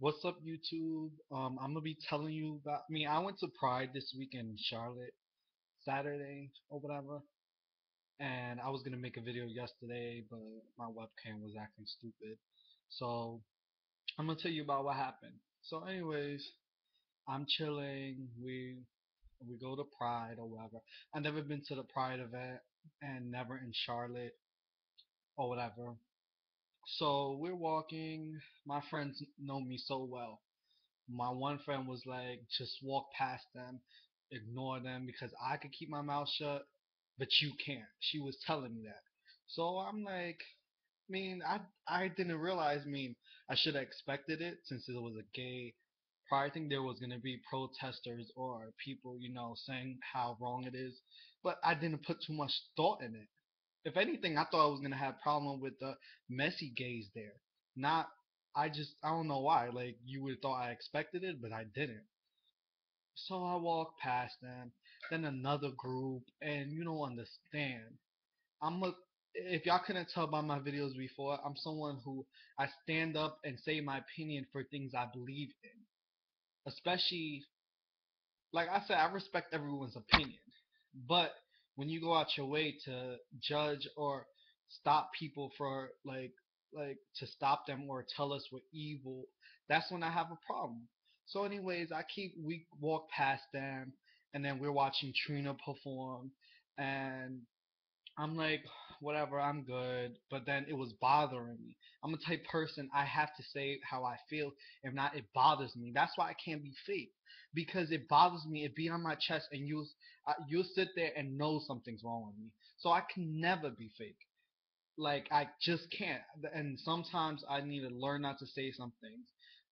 What's up, YouTube? I'm gonna be telling you about me. I went to Pride this weekend in Charlotte, Saturday or whatever, and I was gonna make a video yesterday, but my webcam was acting stupid. So I'm gonna tell you about what happened. So, anyways, I'm chilling. We go to Pride or whatever. I've never been to the Pride event and never in Charlotte or whatever. So we're walking. My friends know me so well. My one friend was like, just walk past them, ignore them because I could keep my mouth shut, but you can't. She was telling me that. So I'm like, I didn't realize. I should have expected it since it was a gay. Probably think there was gonna be protesters or people, saying how wrong it is, but I didn't put too much thought in it. If anything, I thought I was gonna have problem with the messy gays there. Not, I don't know why. Like you would have thought I expected it, but I didn't. So I walked past them, then another group, and you don't understand. I'm a if y'all couldn't tell by my videos before, I'm someone who I stand up and say my opinion for things I believe in. Especially, like I said, I respect everyone's opinion. But when you go out your way to judge or stop people for like to stop them or tell us we're evil, that's when I have a problem. So anyways, we walk past them and then we're watching Trina perform and I'm like, whatever, I'm good. But then it was bothering me. I'm the type person I have to say how I feel. If not, it bothers me. That's why I can't be fake because it bothers me. It beat on my chest, and you'll sit there and know something's wrong with me. So I can never be fake. Like I just can't. And sometimes I need to learn not to say some things.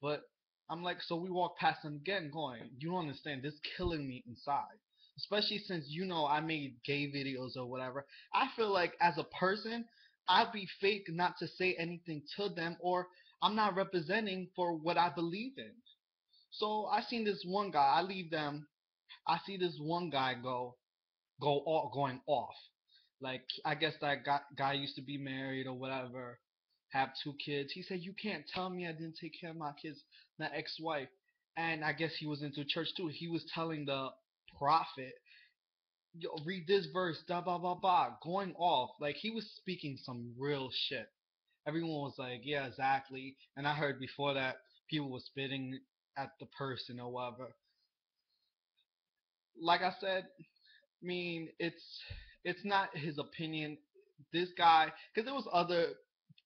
But I'm like, so we walk past them again, going, you don't understand. This killing me inside. Especially since I made gay videos or whatever. I feel like as a person, I'd be fake not to say anything to them, or I'm not representing for what I believe in. So I seen this one guy. I leave them. I see this one guy going off. Like I guess that guy used to be married or whatever, have two kids. He said, "You can't tell me I didn't take care of my kids, my ex-wife." And I guess he was into church too. He was telling the prophet, "Yo, read this verse, da ba ba ba," going off like he was speaking some real shit. Everyone was like, "Yeah, exactly." And I heard before that people were spitting at the person or whatever. Like I said, it's not his opinion. This guy, because there was other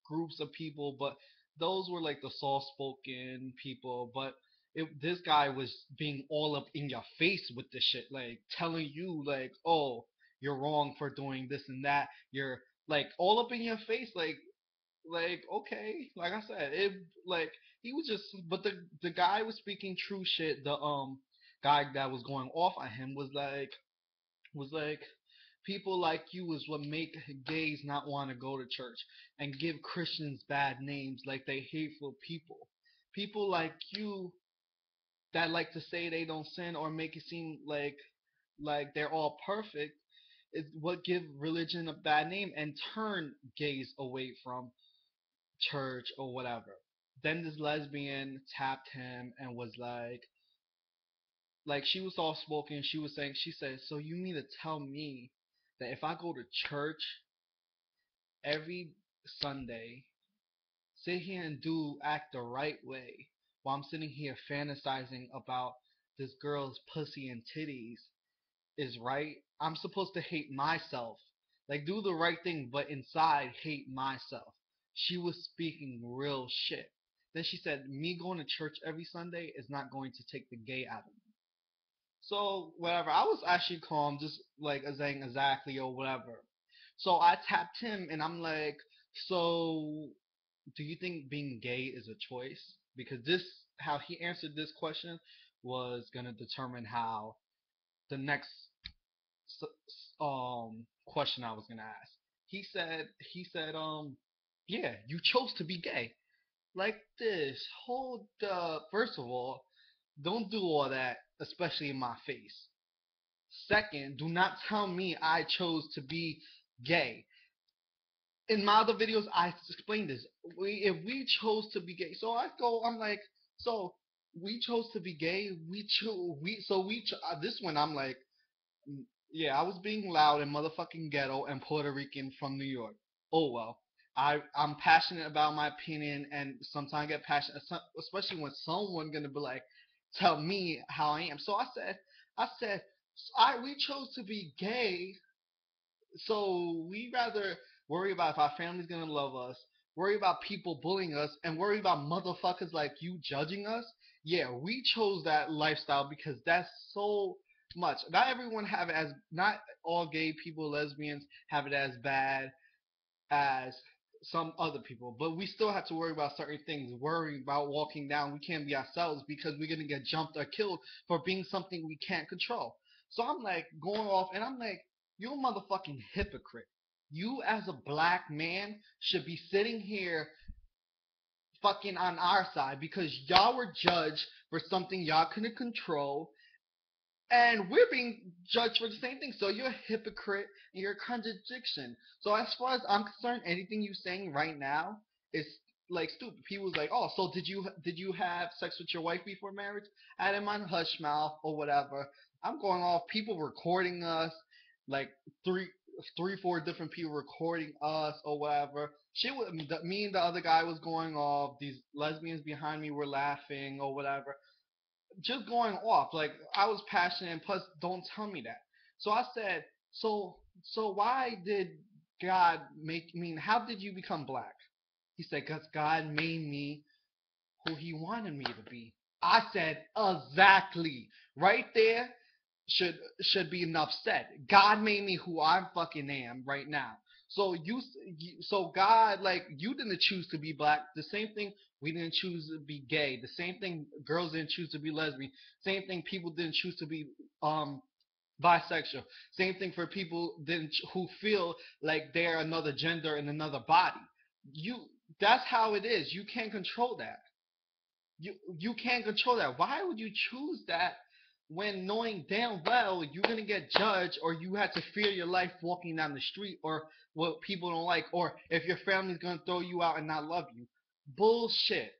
groups of people, but those were like the soft-spoken people. But this guy was being all up in your face with this shit, like telling you like, "Oh, you're wrong for doing this and that." You're like all up in your face, like okay, like I said, it like he was just, but the guy was speaking true shit. The guy that was going off on him was like people like you is what make gays not want to go to church and give Christians bad names like they hateful people. People like you that like to say they don't sin or make it seem like they're all perfect is what give religion a bad name and turn gays away from church or whatever. Then this lesbian tapped him and was like she was soft spoken. She said, "So you mean to tell me that if I go to church every Sunday, sit here and do act the right way, while I'm sitting here fantasizing about this girl's pussy and titties, is right? I'm supposed to hate myself, like do the right thing, but inside hate myself." She was speaking real shit. Then she said, "Me going to church every Sunday is not going to take the gay out of me." So whatever, I was actually calm, just like saying exactly or whatever. So I tapped him and I'm like, "So do you think being gay is a choice?" Because this, how he answered this question, was gonna determine how the next question I was gonna ask. He said, yeah, you chose to be gay. Like this. Hold up. First of all, don't do all that, especially in my face. Second, do not tell me I chose to be gay. In my other videos, I explained this. If we chose to be gay, so I'm like, So we chose to be gay. We chose we so we ch- this one I'm like, yeah, I was being loud and motherfucking ghetto and Puerto Rican from New York. Oh well. I'm passionate about my opinion, and sometimes I get passionate, especially when someone gonna be like, tell me how I am. So I said, I we chose to be gay, so we rather worry about if our family's gonna love us, worry about people bullying us, and worry about motherfuckers like you judging us. Yeah, we chose that lifestyle because that's so much. Not everyone have it as not all gay people, lesbians have it as bad as some other people, but we still have to worry about certain things. Worry about walking down, we can't be ourselves because we're gonna get jumped or killed for being something we can't control. So I'm like going off, and I'm like, you're a motherfucking hypocrite. You as a black man should be sitting here fucking on our side because y'all were judged for something y'all couldn't control, and we're being judged for the same thing. So you're a hypocrite and you're a contradiction. So as far as I'm concerned, anything you're saying right now is like stupid. People's like, oh, so did you have sex with your wife before marriage? I didn't mind hush mouth or whatever. I'm going off people recording us, like three, 4 different people recording us or whatever. Me and the other guy was going off. These lesbians behind me were laughing or whatever, just going off. Like I was passionate, and plus, don't tell me that. So I said, so why did God make? I mean, how did you become black? He said, because God made me who He wanted me to be. I said, exactly. Right there should be enough said. God made me who I fucking am right now. So so God, like you didn't choose to be black. The same thing we didn't choose to be gay. The same thing girls didn't choose to be lesbian. Same thing people didn't choose to be bisexual. Same thing for people didn't who feel like they're another gender in another body. You That's how it is. You can't control that. You can't control that. Why would you choose that when knowing damn well you're gonna get judged, or you had to fear your life walking down the street, or what people don't like, or if your family's gonna throw you out and not love you? Bullshit.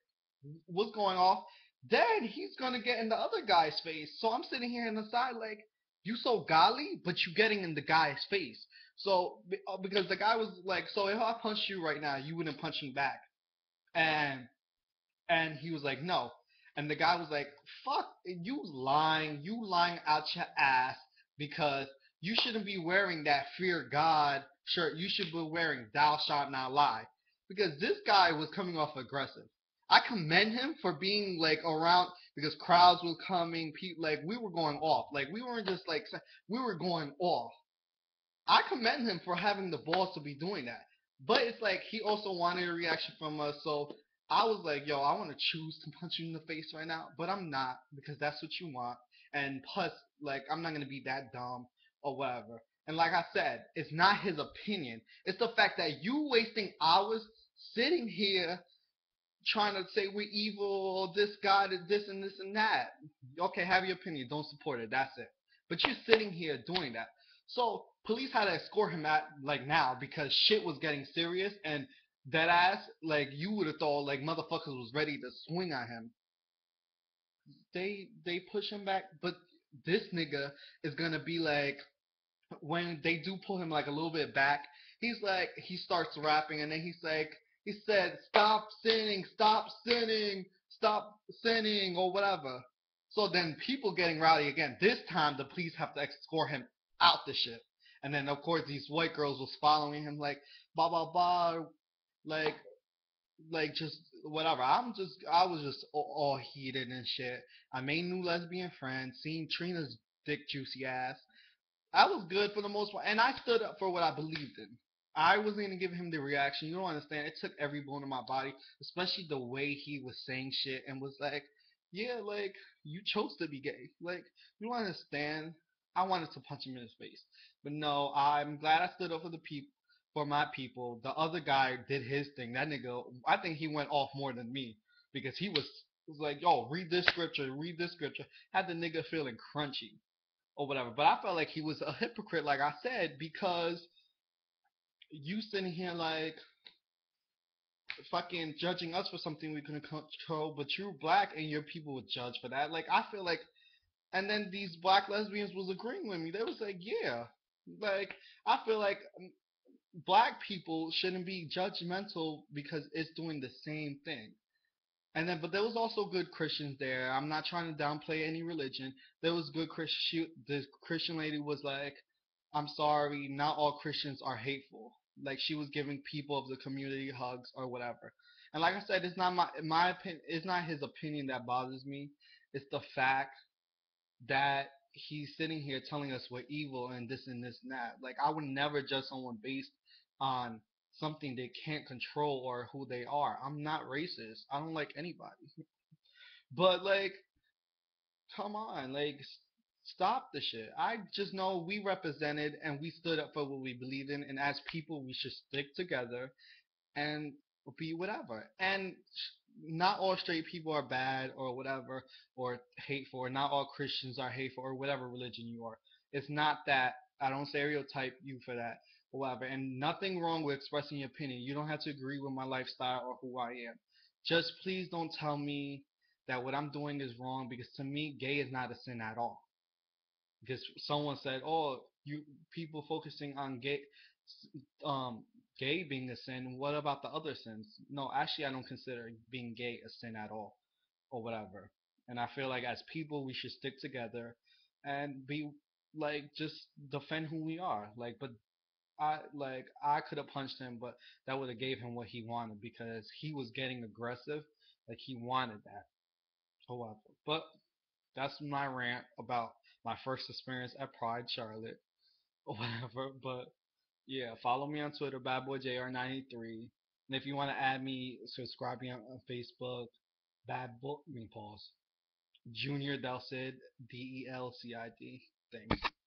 What's going off? Then he's gonna get in the other guy's face. So I'm sitting here on the side like, you so golly, but you getting in the guy's face. So because the guy was like, so if I punched you right now, you wouldn't punch me back. And he was like, no. And the guy was like, fuck, you lying out your ass, because you shouldn't be wearing that fear God shirt. You should be wearing thou shalt not lie. Because this guy was coming off aggressive. I commend him for being like around, because crowds were coming, people, like we were going off. Like we weren't just like, we were going off. I commend him for having the balls to be doing that. But it's like he also wanted a reaction from us, so I was like, yo, I want to choose to punch you in the face right now, but I'm not, because that's what you want. And plus, like, I'm not gonna be that dumb or whatever. And like I said, it's not his opinion. It's the fact that you wasting hours sitting here trying to say we're evil, this God is this and this and that. Okay, have your opinion. Don't support it. That's it. But you're sitting here doing that. So police had to escort him at like now, because shit was getting serious, and that ass, like you would have thought like motherfuckers was ready to swing at him. They push him back, but this nigga is gonna be like, when they do pull him like a little bit back, he's like, he starts rapping, and then he's like, he said, stop sinning, or whatever. So then people getting rowdy again. This time the police have to escort him out the ship. And then of course these white girls was following him like, blah blah blah, like just whatever. I was just all heated and shit. I made new lesbian friends, seen Trina's dick juicy ass. I was good for the most part, and I stood up for what I believed in. I wasn't gonna give him the reaction. You don't understand. It took every bone in my body, especially the way he was saying shit and was like, "Yeah, like you chose to be gay. Like you don't understand." I wanted to punch him in his face, but no. I'm glad I stood up for the people, for my people. The other guy did his thing. That nigga, I think he went off more than me, because he was like, "Yo, read this scripture." Had the nigga feeling crunchy or whatever. But I felt like he was a hypocrite, like I said, because you sitting here like, fucking judging us for something we couldn't control, but you're black and your people would judge for that. Like I feel like, and then these black lesbians was agreeing with me. They was like, yeah, like I feel like black people shouldn't be judgmental because it's doing the same thing. And then, but there was also good Christians there. I'm not trying to downplay any religion. There was good Christian. The Christian lady was like, "I'm sorry, not all Christians are hateful." Like she was giving people of the community hugs or whatever. And like I said, it's not my opinion. It's not his opinion that bothers me. It's the fact that he's sitting here telling us we're evil and this and that. Like I would never judge someone based on something they can't control or who they are. I'm not racist. I don't like anybody. But like, come on, like stop the shit. I just know we represented and we stood up for what we believe in, and as people, we should stick together and be whatever. And not all straight people are bad or whatever or hateful, or not all Christians are hateful or whatever religion you are. It's not that. I don't stereotype you for that or whatever. And nothing wrong with expressing your opinion. You don't have to agree with my lifestyle or who I am. Just please don't tell me that what I'm doing is wrong, because to me, gay is not a sin at all. Because someone said, "Oh, you people focusing on um, gay being a sin. What about the other sins?" No, actually, I don't consider being gay a sin at all, or whatever. And I feel like as people, we should stick together and be like just defend who we are. But I could have punched him, but that would have gave him what he wanted because he was getting aggressive, like he wanted that, or whatever. But that's my rant about my first experience at Pride Charlotte or whatever. But yeah, follow me on Twitter, badboyjr93. And if you want to add me, subscribe me on Facebook, bad boy. I mean, pause. Junior Delcid, Delcid. Thanks.